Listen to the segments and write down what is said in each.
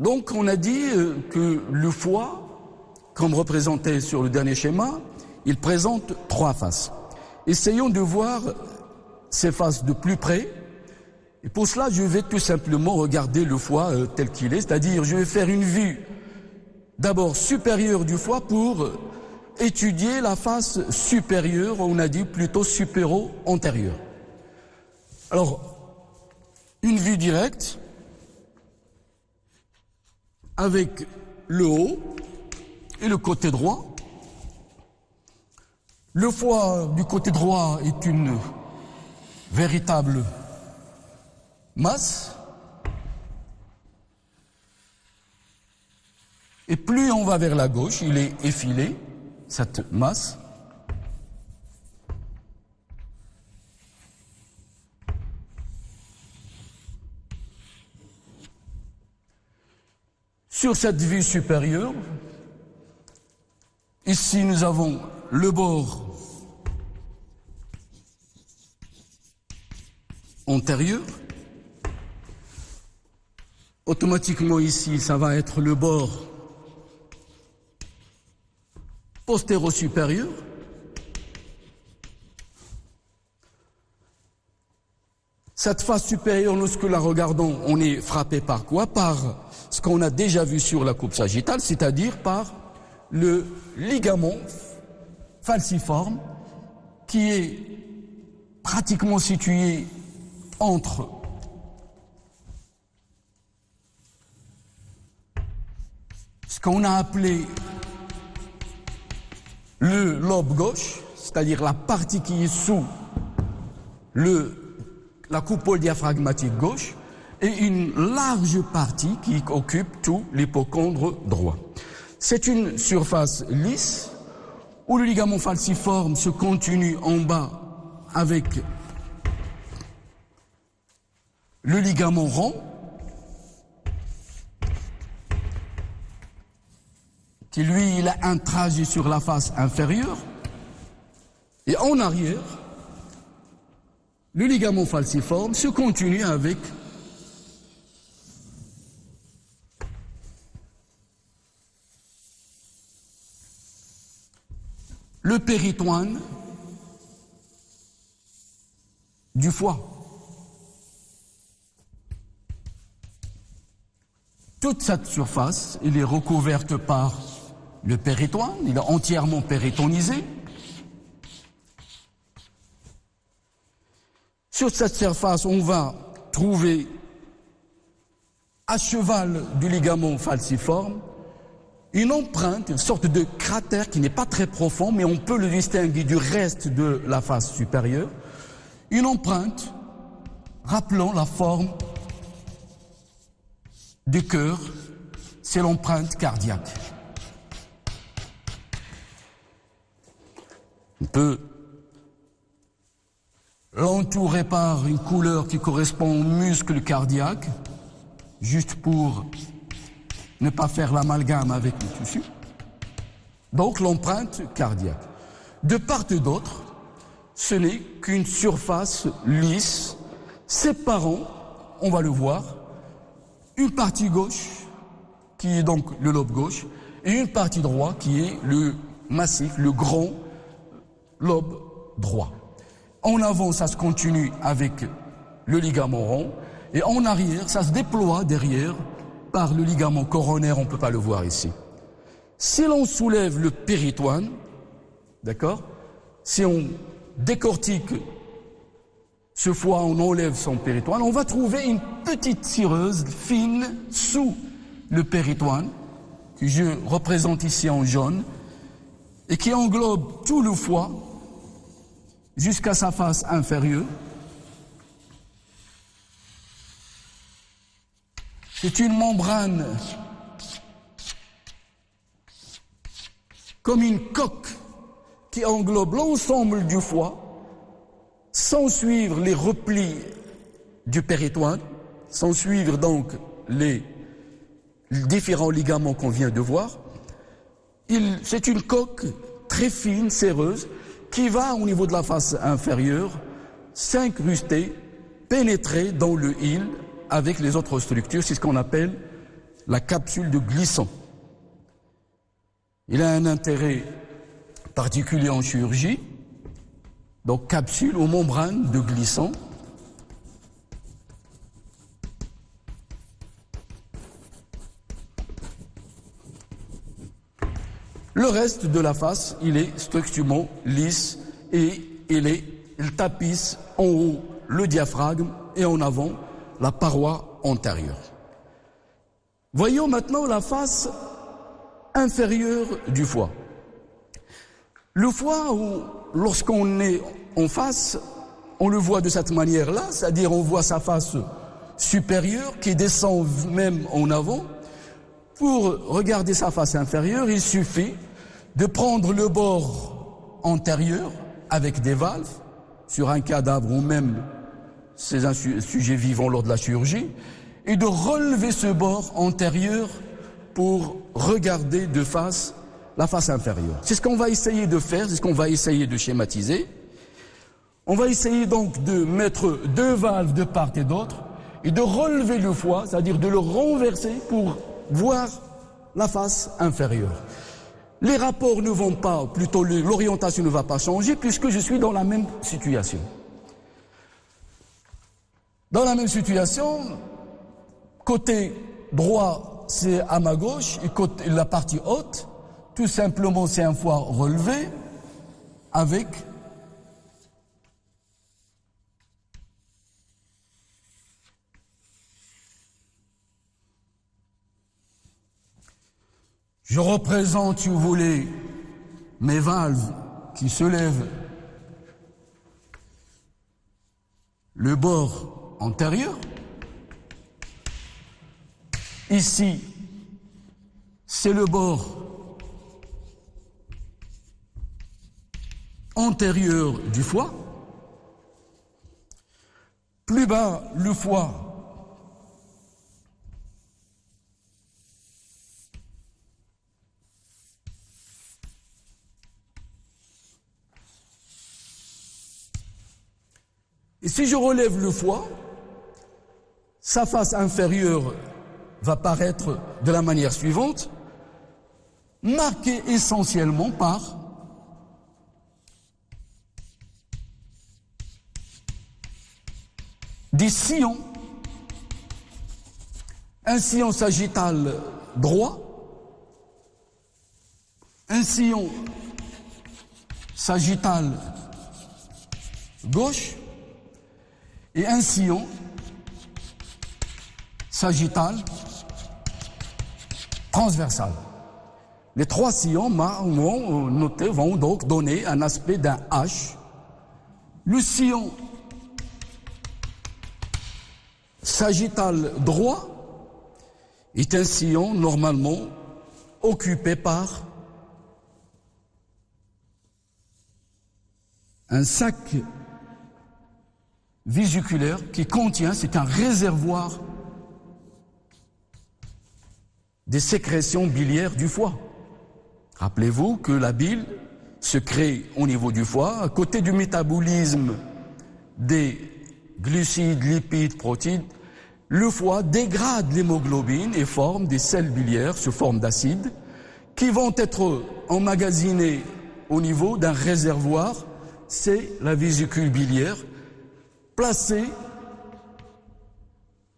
Donc on a dit que le foie, comme représenté sur le dernier schéma, il présente 3 faces. Essayons de voir ces faces de plus près. Et pour cela, je vais tout simplement regarder le foie tel qu'il est, c'est-à-dire je vais faire une vue d'abord supérieure du foie pour étudier la face supérieure, on a dit plutôt supéro-antérieure. Alors, une vue directe avec le haut et le côté droit. Le foie du côté droit est une véritable masse. Et plus on va vers la gauche, il est effilé, cette masse. Sur cette vue supérieure, ici nous avons le bord antérieur. Automatiquement ici, ça va être le bord postéro-supérieur. Cette face supérieure, lorsque la regardons, on est frappé par quoi? Par ce qu'on a déjà vu sur la coupe sagittale, c'est-à-dire par le ligament falciforme qui est pratiquement situé entre ce qu'on a appelé le lobe gauche, c'est-à-dire la partie qui est sous la coupole diaphragmatique gauche, et une large partie qui occupe tout l'hypocondre droit. C'est une surface lisse où le ligament falciforme se continue en bas avec le ligament rond qui lui, il a un trajet sur la face inférieure, et en arrière, le ligament falciforme se continue avec le péritoine du foie. Toute cette surface, elle est recouverte par le péritoine, il est entièrement péritonisé. Sur cette surface, on va trouver à cheval du ligament falciforme une empreinte, une sorte de cratère qui n'est pas très profond, mais on peut le distinguer du reste de la face supérieure. Une empreinte rappelant la forme du cœur, c'est l'empreinte cardiaque. On peut l'entourer par une couleur qui correspond au muscle cardiaque, juste pour ne pas faire l'amalgame avec le tissu. Donc l'empreinte cardiaque. De part et d'autre, ce n'est qu'une surface lisse séparant, on va le voir, une partie gauche, qui est donc le lobe gauche, et une partie droite qui est le massif, le grand lobe droit. En avant, ça se continue avec le ligament rond, et en arrière, ça se déploie derrière par le ligament coronaire, on ne peut pas le voir ici. Si l'on soulève le péritoine, d'accord, si on décortique ce foie, on enlève son péritoine, on va trouver une petite cireuse fine sous le péritoine, que je représente ici en jaune, et qui englobe tout le foie jusqu'à sa face inférieure. C'est une membrane comme une coque qui englobe l'ensemble du foie, sans suivre les replis du péritoine, sans suivre donc les différents ligaments qu'on vient de voir. C'est une coque très fine, séreuse, qui va au niveau de la face inférieure s'incruster, pénétrer dans le hile avec les autres structures. C'est ce qu'on appelle la capsule de Glisson. Il a un intérêt particulier en chirurgie, donc capsule ou membrane de Glisson. Le reste de la face, il est strictement lisse et il tapisse en haut le diaphragme et en avant la paroi antérieure. Voyons maintenant la face inférieure du foie. Le foie, lorsqu'on est en face, on le voit de cette manière-là, c'est-à-dire on voit sa face supérieure qui descend même en avant. Pour regarder sa face inférieure, il suffit de prendre le bord antérieur avec des valves sur un cadavre ou même c'est un sujet vivant lors de la chirurgie et de relever ce bord antérieur pour regarder de face la face inférieure. C'est ce qu'on va essayer de faire, c'est ce qu'on va essayer de schématiser. On va essayer donc de mettre deux valves de part et d'autre et de relever le foie, c'est-à-dire de le renverser pour voir la face inférieure. Les rapports ne vont pas, plutôt l'orientation ne va pas changer puisque je suis dans la même situation. Dans la même situation, côté droit, c'est à ma gauche et côté, la partie haute, tout simplement c'est un foie relevé avec je représente, si vous voulez, mes valves qui se lèvent, le bord antérieur. Ici, c'est le bord antérieur du foie. Plus bas, le foie et si je relève le foie, sa face inférieure va paraître de la manière suivante, marquée essentiellement par des sillons. Un sillon sagittal droit, un sillon sagittal gauche, et un sillon sagittal transversal. Les trois sillons vont donc donner un aspect d'un H. Le sillon sagittal droit est un sillon normalement occupé par un sac vésiculaire qui contient, c'est un réservoir des sécrétions biliaires du foie. Rappelez-vous que la bile se crée au niveau du foie, à côté du métabolisme des glucides, lipides, protéines. Le foie dégrade l'hémoglobine et forme des sels biliaires sous forme d'acide qui vont être emmagasinés au niveau d'un réservoir, c'est la vésicule biliaire, placé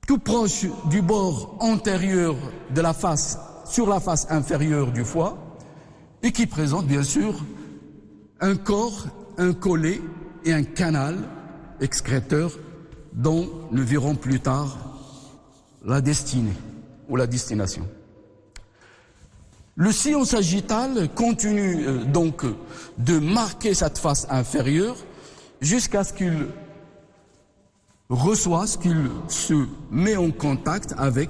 tout proche du bord antérieur de la face, sur la face inférieure du foie, et qui présente bien sûr un corps, un collet et un canal excréteur dont nous verrons plus tard la destinée ou la destination. Le sillon sagittal continue donc de marquer cette face inférieure jusqu'à ce qu'il reçoit, ce qu'il se met en contact avec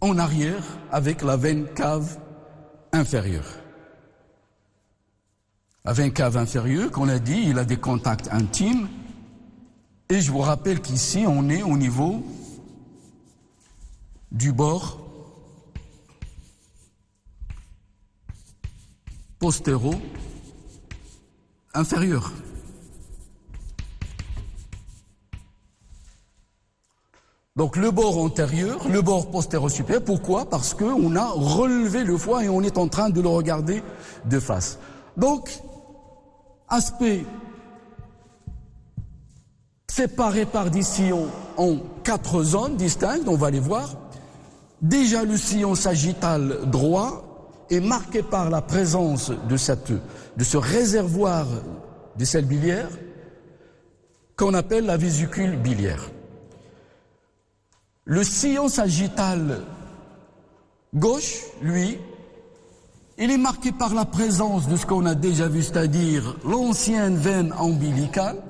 en arrière avec la veine cave inférieure. La veine cave inférieure, qu'on a dit, il a des contacts intimes. Et je vous rappelle qu'ici, on est au niveau du bord postéro-inférieur. Donc le bord antérieur, le bord postéro-supérieur. Pourquoi? Parce qu'on a relevé le foie et on est en train de le regarder de face. Donc, aspect séparé par des sillons en 4 zones distinctes, on va les voir. Déjà, le sillon sagittal droit est marqué par la présence de ce réservoir de sels biliaires qu'on appelle la vésicule biliaire. Le sillon sagittal gauche, lui, il est marqué par la présence de ce qu'on a déjà vu, c'est-à-dire l'ancienne veine ombilicale,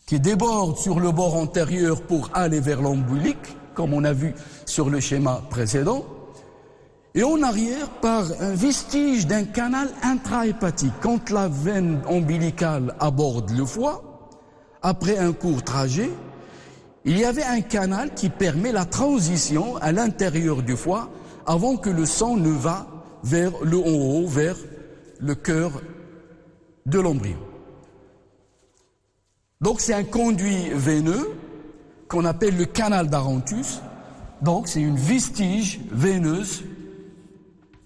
qui déborde sur le bord antérieur pour aller vers l'ombilique, comme on a vu sur le schéma précédent, et en arrière par un vestige d'un canal intrahépatique. Quand la veine ombilicale aborde le foie, après un court trajet, il y avait un canal qui permet la transition à l'intérieur du foie avant que le sang ne va vers le en haut, vers le cœur de l'embryon. Donc c'est un conduit veineux qu'on appelle le canal d'Arantus. Donc c'est une vestige veineuse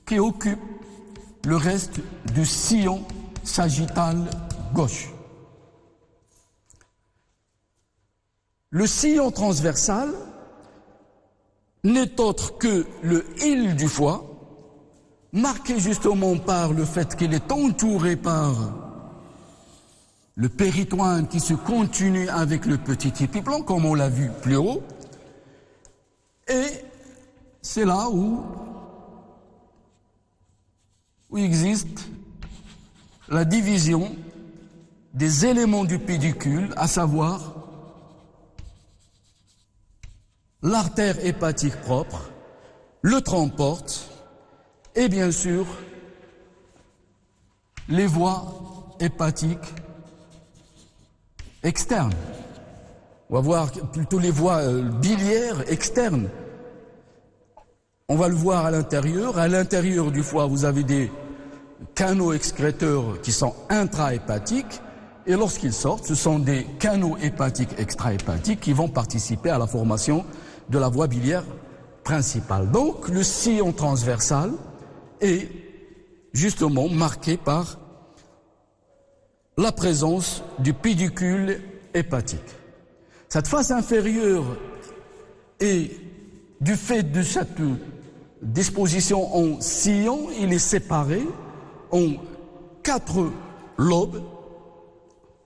qui occupe le reste du sillon sagittal gauche. Le sillon transversal n'est autre que le hile du foie, marqué justement par le fait qu'il est entouré par le péritoine qui se continue avec le petit épiplan, comme on l'a vu plus haut. Et c'est là où existe la division des éléments du pédicule, à savoir l'artère hépatique propre, le transporte et bien sûr les voies hépatiques externes. On va voir plutôt les voies biliaires externes. On va le voir à l'intérieur. À l'intérieur du foie, vous avez des canaux excréteurs qui sont intrahépatiques. Et lorsqu'ils sortent, ce sont des canaux hépatiques extrahépatiques qui vont participer à la formation de la voie biliaire principale. Donc, le sillon transversal est justement marqué par la présence du pédicule hépatique. Cette face inférieure est, du fait de cette disposition en sillon, il est séparé en 4 lobes.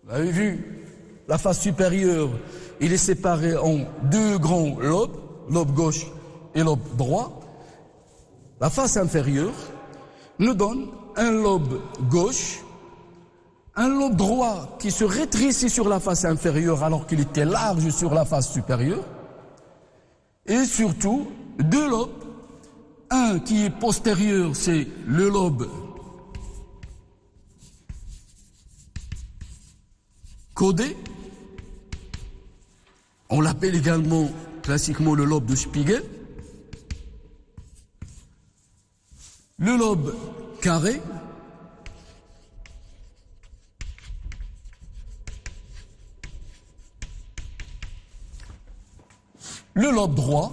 Vous avez vu, la face supérieure, il est séparé en 2 grands lobes, lobe gauche et lobe droit. La face inférieure nous donne un lobe gauche, un lobe droit qui se rétrécit sur la face inférieure alors qu'il était large sur la face supérieure, et surtout 2 lobes, un qui est postérieur, c'est le lobe caudé, on l'appelle également classiquement le lobe de Spiegel, le lobe carré, le lobe droit,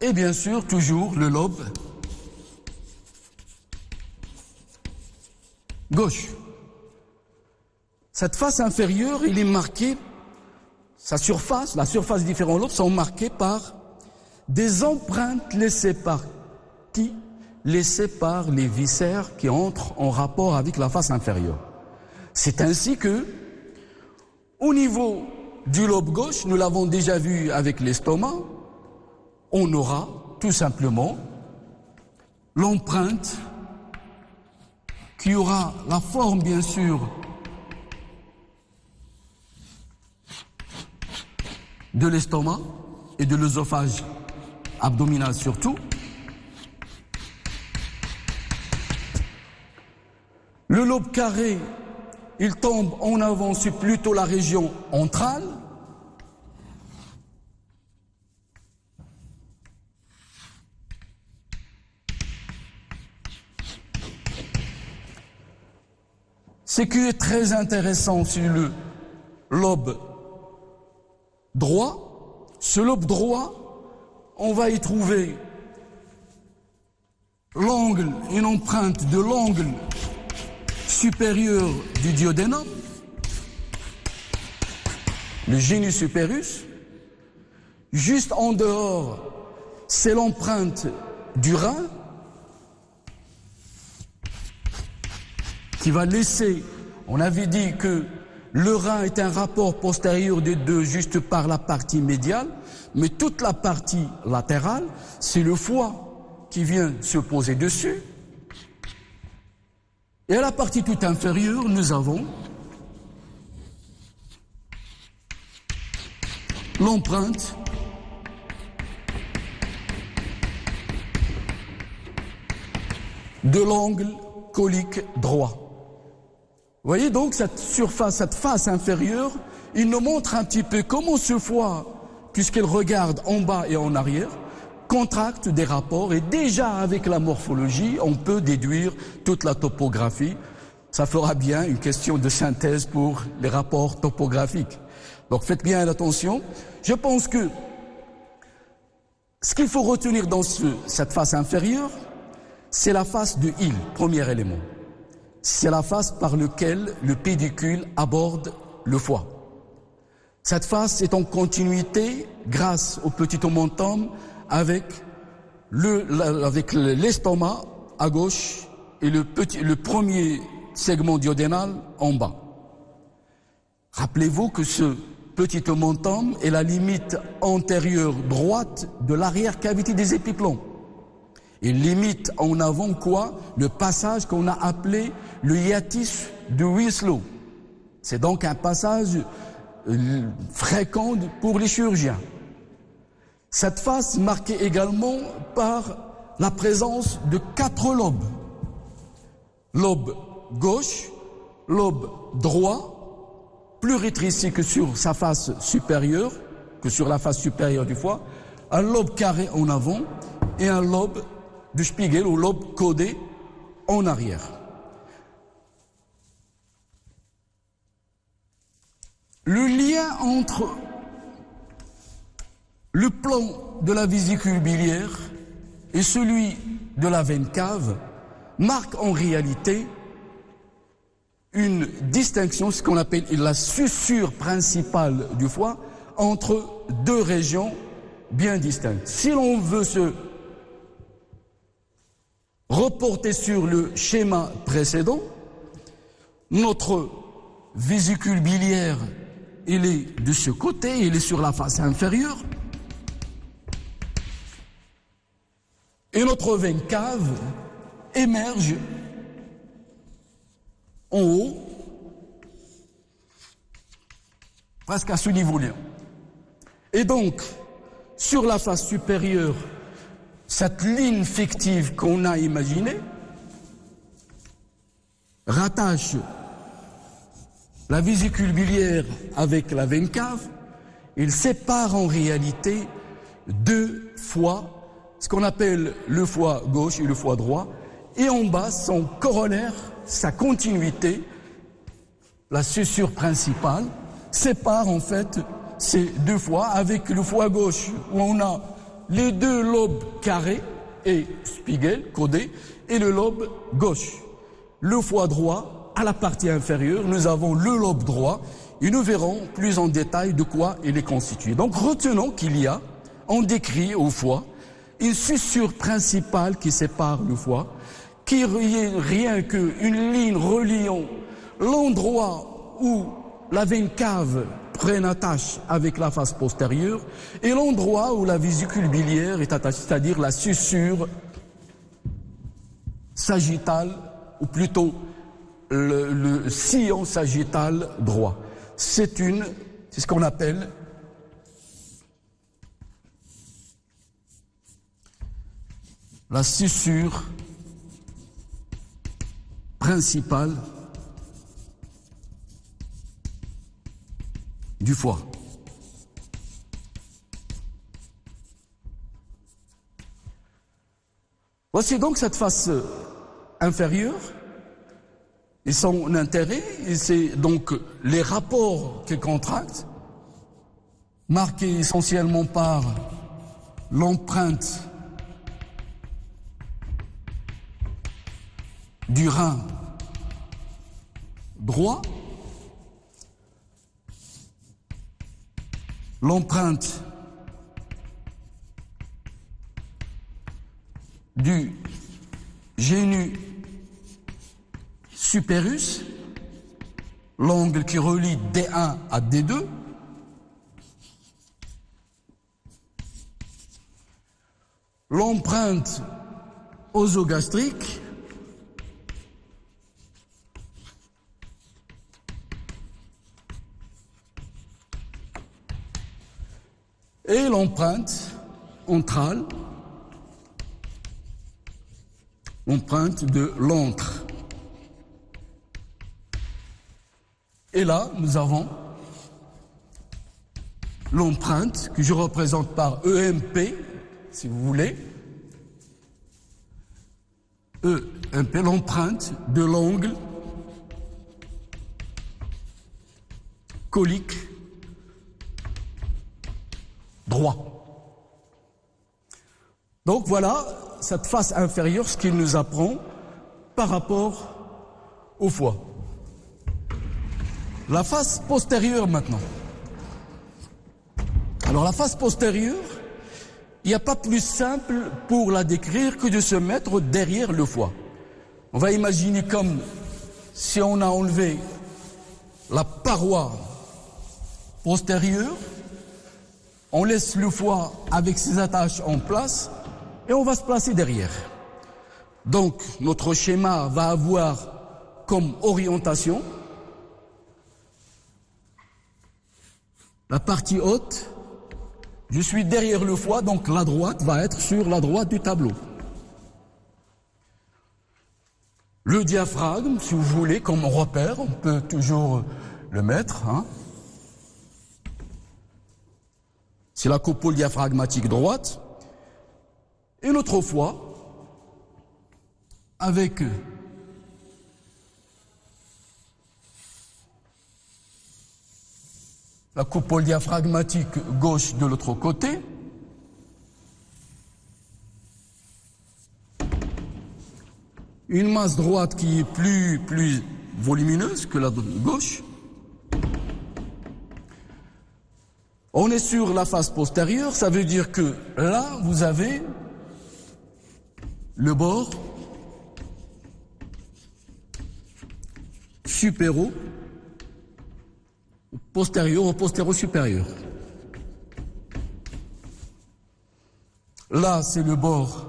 et bien sûr toujours le lobe gauche. Cette face inférieure, il est marqué, sa surface, la surface des différents lobes sont marquées par des empreintes laissées par qui? Laissées par les viscères qui entrent en rapport avec la face inférieure. C'est ainsi que, au niveau du lobe gauche, nous l'avons déjà vu avec l'estomac, on aura tout simplement l'empreinte qui aura la forme, bien sûr, de l'estomac et de l'œsophage abdominal surtout. Le lobe carré, il tombe en avant sur plutôt la région antrale. Ce qui est très intéressant sur le lobe droit, ce lobe droit, on va y trouver l'angle, une empreinte de l'angle supérieur du duodénum, le genius superus. Juste en dehors, c'est l'empreinte du rein qui va laisser, on avait dit que le rein est un rapport postérieur des deux juste par la partie médiale, mais toute la partie latérale, c'est le foie qui vient se poser dessus. Et à la partie toute inférieure, nous avons l'empreinte de l'angle colique droit. Vous voyez donc cette surface, cette face inférieure, il nous montre un petit peu comment ce foie, puisqu'il regarde en bas et en arrière, contracte des rapports, et déjà avec la morphologie, on peut déduire toute la topographie. Ça fera bien une question de synthèse pour les rapports topographiques. Donc faites bien attention. Je pense que ce qu'il faut retenir dans cette face inférieure, c'est la face de Hill, premier élément. C'est la face par laquelle le pédicule aborde le foie. Cette face est en continuité grâce au petit omentum avec l'estomac à gauche et le premier segment duodénal en bas. Rappelez-vous que ce petit omentum est la limite antérieure droite de l'arrière-cavité des épiplombs. Il limite en avant quoi? Le passage qu'on a appelé le hiatus de Winslow. C'est donc un passage fréquent pour les chirurgiens. Cette face marquée également par la présence de 4 lobes. Lobe gauche, lobe droit, plus rétréci que sur sa face supérieure, que sur la face supérieure du foie, un lobe carré en avant et un lobe du Spiegel ou lobe codé en arrière. Le lien entre le plan de la vésicule biliaire et celui de la veine cave marque en réalité une distinction, ce qu'on appelle la suture principale du foie, entre deux régions bien distinctes. Si l'on veut se reporter sur le schéma précédent, notre vésicule biliaire, il est de ce côté, il est sur la face inférieure, et notre veine cave émerge en haut, presque à ce niveau-là. Et donc, sur la face supérieure, cette ligne fictive qu'on a imaginée rattache la vésicule biliaire avec la veine cave. Il sépare en réalité deux foies, ce qu'on appelle le foie gauche et le foie droit, et en bas, son corollaire, sa continuité, la suture principale, sépare en fait ces deux foies avec le foie gauche où on a les deux lobes carrés et Spiegel, codé, et le lobe gauche. Le foie droit, à la partie inférieure, nous avons le lobe droit et nous verrons plus en détail de quoi il est constitué. Donc retenons qu'il y a, on décrit au foie, une suture principale qui sépare le foie, qui est rien qu'une ligne reliant l'endroit où la veine cave prenne attache avec la face postérieure et l'endroit où la vésicule biliaire est attachée, c'est-à-dire la suture sagittale, ou plutôt le sillon sagittal droit. C'est ce qu'on appelle la suture principale du foie. Voici donc cette face inférieure Et son intérêt, c'est donc les rapports qu'il contracte, marqués essentiellement par l'empreinte du rein droit, l'empreinte du génus superius, l'angle qui relie D1 à D2, l'empreinte osogastrique, et l'empreinte antrale, l'empreinte de l'antre. Et là, nous avons l'empreinte que je représente par EMP, si vous voulez. EMP, l'empreinte de l'angle colique droit. Donc voilà cette face inférieure, ce qu'il nous apprend par rapport au foie. La face postérieure maintenant. Alors la face postérieure, il n'y a pas plus simple pour la décrire que de se mettre derrière le foie. On va imaginer comme si on a enlevé la paroi postérieure, on laisse le foie avec ses attaches en place et on va se placer derrière. Donc notre schéma va avoir comme orientation la partie haute, je suis derrière le foie, donc la droite va être sur la droite du tableau. Le diaphragme, si vous voulez, comme repère, on peut toujours le mettre. C'est la coupole diaphragmatique droite. Et notre foie, avec la coupole diaphragmatique gauche de l'autre côté. Une masse droite qui est plus volumineuse que la gauche. On est sur la face postérieure, ça veut dire que là, vous avez le bord supéro postérieur au postéro-supérieur. Là, c'est le bord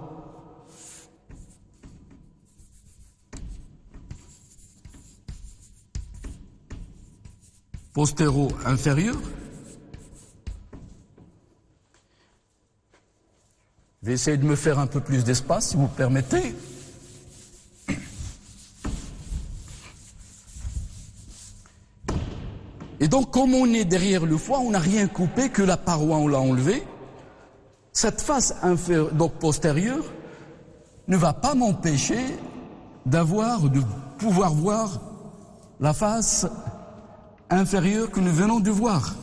postéro-inférieur. Je vais essayer de me faire un peu plus d'espace, si vous permettez. Et donc, comme on est derrière le foie, on n'a rien coupé, que la paroi, on l'a enlevée. Cette face inférieure, donc postérieure, ne va pas m'empêcher de pouvoir voir la face inférieure que nous venons de voir.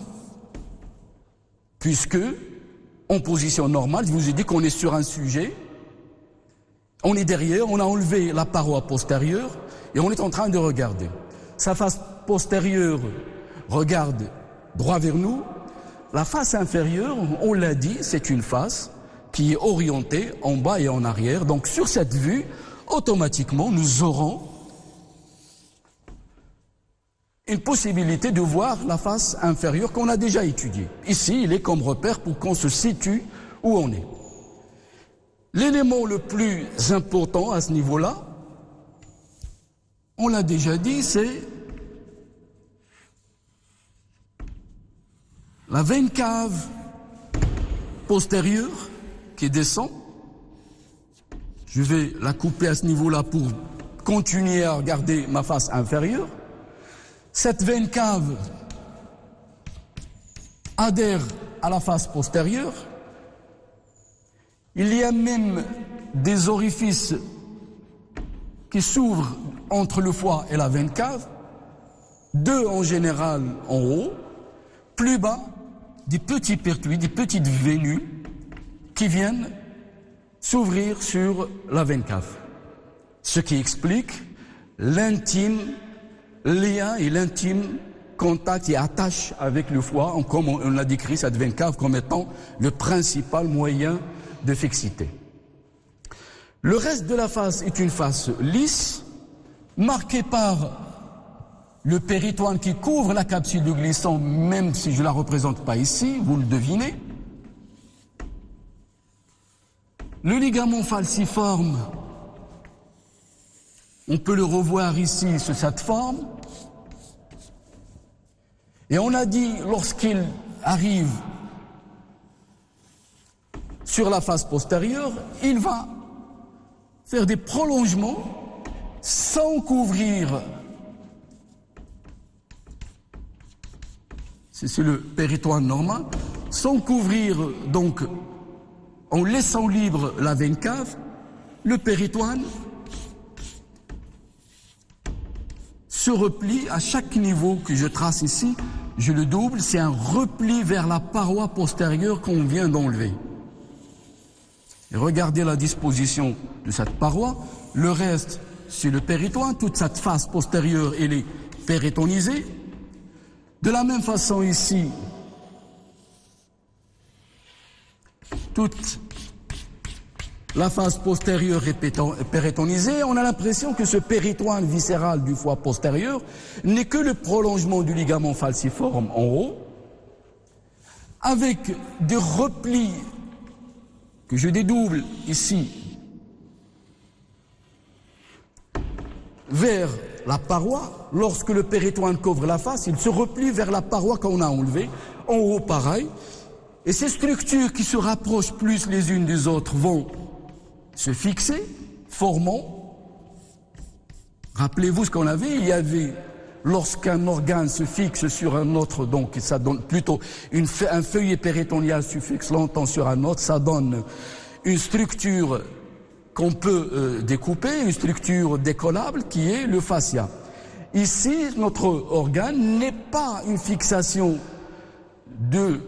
Puisque, en position normale, je vous ai dit qu'on est sur un sujet, on est derrière, on a enlevé la paroi postérieure et on est en train de regarder. Sa face postérieure regarde droit vers nous. La face inférieure, on l'a dit, c'est une face qui est orientée en bas et en arrière. Donc sur cette vue, automatiquement, nous aurons une possibilité de voir la face inférieure qu'on a déjà étudiée. Ici, il est comme repère pour qu'on se situe où on est. L'élément le plus important à ce niveau-là, on l'a déjà dit, c'est la veine cave postérieure qui descend. Je vais la couper à ce niveau-là pour continuer à regarder ma face inférieure. Cette veine cave adhère à la face postérieure. Il y a même des orifices qui s'ouvrent entre le foie et la veine cave, 2 en général en haut, plus bas, des petits pertuis, des petites vénules qui viennent s'ouvrir sur la veine cave. Ce qui explique l'intime lien et l'intime contact et attache avec le foie, comme on a décrit cette veine cave comme étant le principal moyen de fixité. Le reste de la face est une face lisse, marquée par le péritoine qui couvre la capsule de glissant, même si je ne la représente pas ici, vous le devinez. Le ligament falciforme, on peut le revoir ici sous cette forme. Et on a dit, lorsqu'il arrive sur la face postérieure, il va faire des prolongements sans couvrir. C'est le péritoine normal, sans couvrir, donc, en laissant libre la veine cave, le péritoine se replie à chaque niveau que je trace ici, je le double, c'est un repli vers la paroi postérieure qu'on vient d'enlever. Et regardez la disposition de cette paroi, le reste c'est le péritoine, toute cette face postérieure elle est péritonisée. De la même façon ici, toute la face postérieure est péritonisée. On a l'impression que ce péritoine viscéral du foie postérieur n'est que le prolongement du ligament falciforme en haut, avec des replis que je dédouble ici vers la paroi. Lorsque le péritoine couvre la face, il se replie vers la paroi qu'on a enlevée. En haut, pareil. Et ces structures qui se rapprochent plus les unes des autres vont se fixer, formant. Rappelez-vous ce qu'on avait. Il y avait, lorsqu'un organe se fixe sur un autre, donc ça donne plutôt un feuillet péritonial se fixe longtemps sur un autre, ça donne une structure qu'on peut découper, une structure décollable qui est le fascia. Ici, notre organe n'est pas une fixation de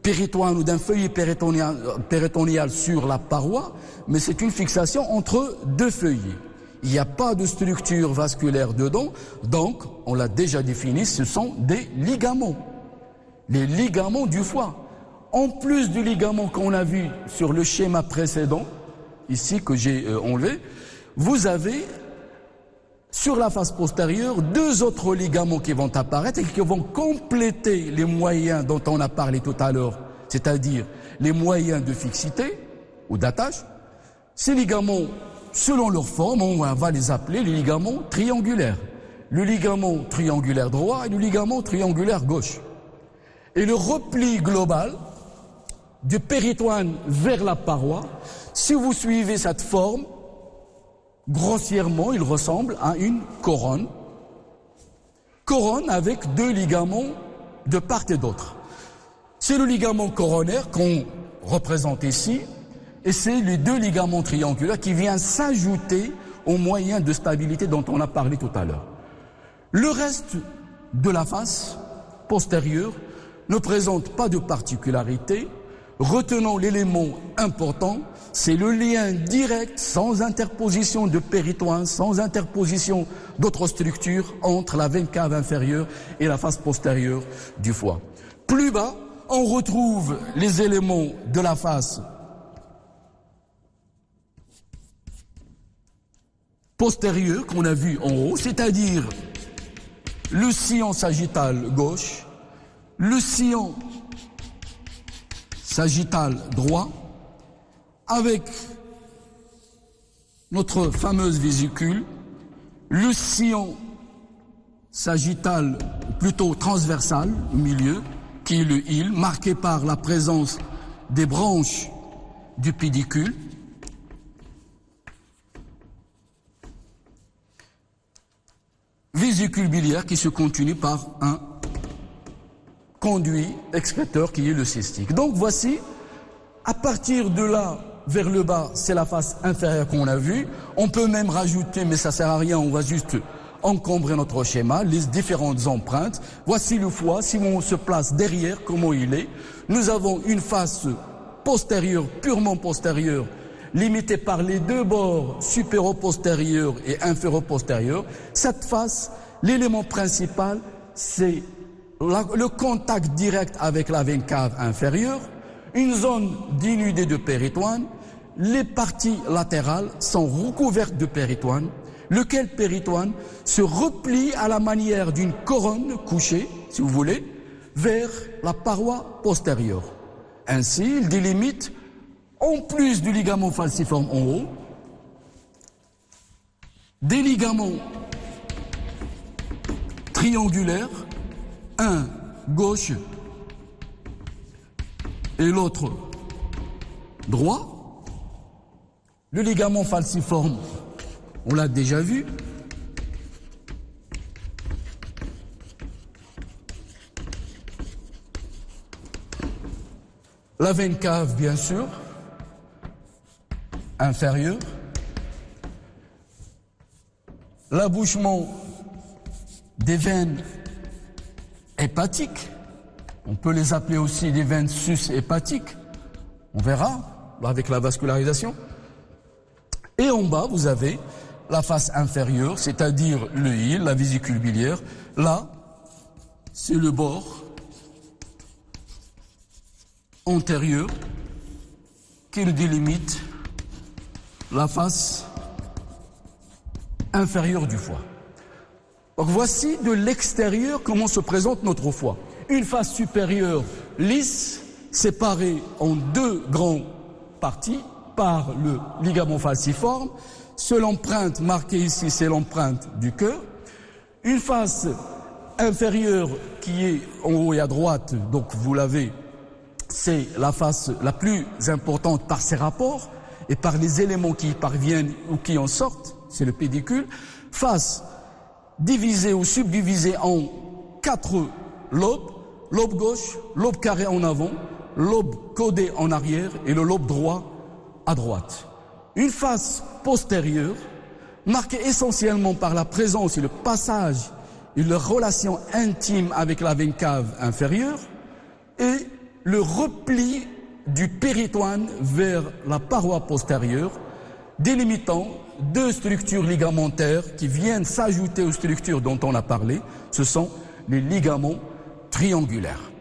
péritoine ou d'un feuillet péritonial sur la paroi, mais c'est une fixation entre 2 feuillets. Il n'y a pas de structure vasculaire dedans, donc, on l'a déjà défini, ce sont des ligaments. Les ligaments du foie. En plus du ligament qu'on a vu sur le schéma précédent, ici que j'ai enlevé, vous avez sur la face postérieure 2 autres ligaments qui vont apparaître et qui vont compléter les moyens dont on a parlé tout à l'heure, c'est-à-dire les moyens de fixité ou d'attache. Ces ligaments, selon leur forme, on va les appeler les ligaments triangulaires. Le ligament triangulaire droit et le ligament triangulaire gauche. Et le repli global du péritoine vers la paroi, si vous suivez cette forme, grossièrement, il ressemble à une couronne. Couronne avec 2 ligaments de part et d'autre. C'est le ligament coronaire qu'on représente ici, et c'est les 2 ligaments triangulaires qui viennent s'ajouter aux moyens de stabilité dont on a parlé tout à l'heure. Le reste de la face postérieure ne présente pas de particularité. Retenons l'élément important, c'est le lien direct, sans interposition de péritoine, sans interposition d'autres structures, entre la veine cave inférieure et la face postérieure du foie. Plus bas, on retrouve les éléments de la face postérieure qu'on a vu en haut, c'est-à-dire le sillon sagittal gauche, le sillon sagittal droit, avec notre fameuse vésicule, le sillon sagittal plutôt transversal au milieu, qui est le hile, marqué par la présence des branches du pédicule, vésicule biliaire qui se continue par un conduit excréteur qui est le cystique. Donc voici, à partir de là, vers le bas, c'est la face inférieure qu'on a vue. On peut même rajouter, mais ça sert à rien, on va juste encombrer notre schéma, les différentes empreintes. Voici le foie, si on se place derrière, comment il est. Nous avons une face postérieure, purement postérieure, limitée par les deux bords supéro-postérieur et inféro-postérieur. Cette face, l'élément principal, c'est le contact direct avec la veine cave inférieure, une zone dénudée de péritoine. Les parties latérales sont recouvertes de péritoine, lequel péritoine se replie à la manière d'une couronne couchée, si vous voulez, vers la paroi postérieure. Ainsi, il délimite, en plus du ligament falciforme en haut, des ligaments triangulaires, un gauche et l'autre droit. Le ligament falciforme, on l'a déjà vu. La veine cave, bien sûr, inférieure. L'abouchement des veines hépatiques, on peut les appeler aussi des veines sus-hépatiques, on verra avec la vascularisation. Et en bas, vous avez la face inférieure, c'est-à-dire le hile, la vésicule biliaire. Là, c'est le bord antérieur qui délimite la face inférieure du foie. Donc voici de l'extérieur comment se présente notre foie. Une face supérieure lisse, séparée en deux grandes parties par le ligament falciforme. Seule empreinte marquée ici, c'est l'empreinte du cœur. Une face inférieure qui est en haut et à droite, donc vous l'avez, c'est la face la plus importante par ses rapports et par les éléments qui y parviennent ou qui en sortent, c'est le pédicule. Face divisée ou subdivisée en 4 lobes, lobe gauche, lobe carré en avant, lobe codé en arrière et le lobe droit à droite. Une face postérieure marquée essentiellement par la présence et le passage et la relation intime avec la veine cave inférieure et le repli du péritoine vers la paroi postérieure, délimitant deux structures ligamentaires qui viennent s'ajouter aux structures dont on a parlé. Ce sont les ligaments triangulaires.